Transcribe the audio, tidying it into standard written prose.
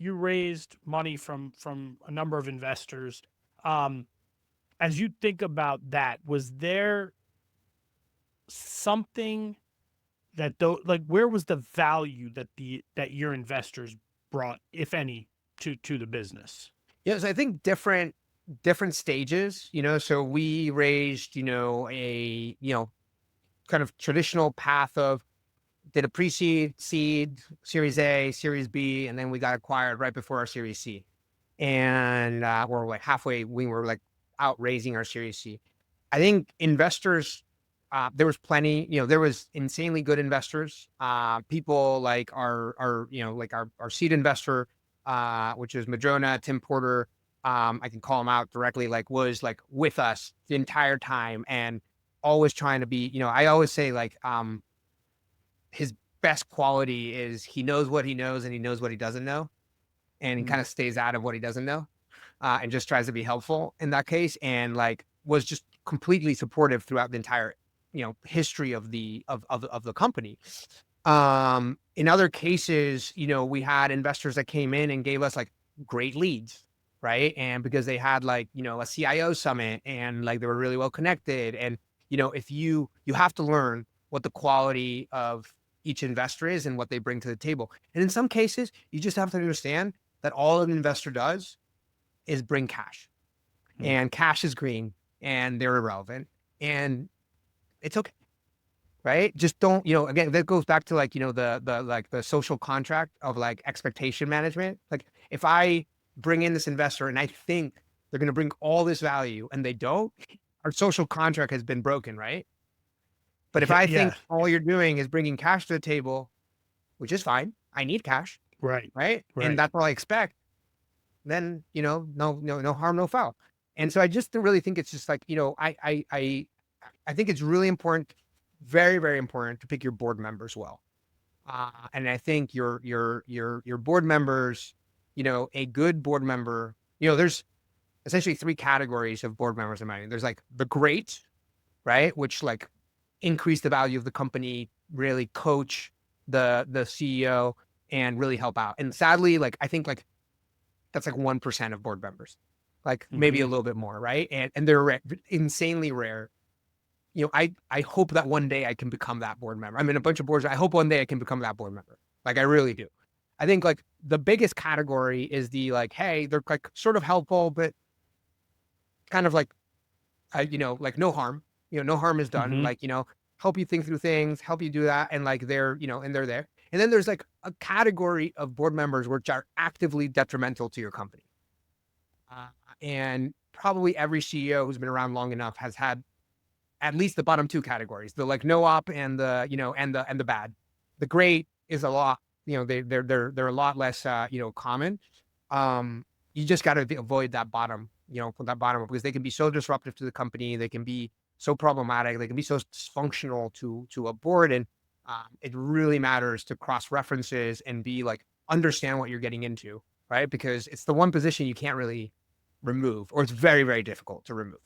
you raised money from a number of investors. As you think about that, was there something that though, like, where was the value that that your investors brought, if any, to the business? Yeah, so I think different stages, so we raised, kind of traditional path of did a pre-seed, seed, series A, series B, and then we got acquired right before our series C. And we're like halfway, we were like out raising our series C. I think investors, there was plenty, there was insanely good investors. People like like our seed investor, which is Madrona, Tim Porter. I can call him out directly, like was like with us the entire time and always trying to be, I always say like, his best quality is he knows what he knows and he knows what he doesn't know. And he kind of stays out of what he doesn't know, and just tries to be helpful in that case. And like was just completely supportive throughout the entire, history of the company. In other cases, we had investors that came in and gave us like great leads, right? And because they had like, a CIO summit and like they were really well connected. And, if you have to learn what the quality of each investor is and what they bring to the table. And in some cases, you just have to understand that all an investor does is bring cash, and cash is green and they're irrelevant and it's okay. Right. Just don't, again, that goes back to like, the social contract of like expectation management. Like if I bring in this investor and I think they're going to bring all this value and they don't, our social contract has been broken. Right. But if Yeah, I yeah, think all you're doing is bringing cash to the table, which is fine, I need cash. right, Right. And right. that's all I expect. Then, no harm, no foul. And so I just really think it's just like, I think it's really important, very, very important to pick your board members well. And I think your board members, a good board member, there's essentially three categories of board members in my opinion. There's like the great, right? Which like increase the value of the company, really coach the CEO and really help out. And sadly, like I think like that's like 1% of board members, like maybe a Hmm. little bit more, right? And they're insanely rare. I hope that one day I can become that board member. I'm in a bunch of boards. I hope one day I can become that board member. Like I really do. I think like the biggest category is the like, hey, they're like sort of helpful, but kind of like, like no harm. No harm is done. Hmm. Like help you think through things, help you do that, and like they're and they're there. And then there's like a category of board members which are actively detrimental to your company. Uh, and probably every CEO who's been around long enough has had at least the bottom two categories, the like no op and the, and the bad. The great is a lot, they're a lot less, common. You just got to avoid that bottom, from that bottom because they can be so disruptive to the company. They can be so problematic. They can be so dysfunctional to a board. And it really matters to cross references and be like, understand what you're getting into, right? Because it's the one position you can't really remove, or it's very, very difficult to remove.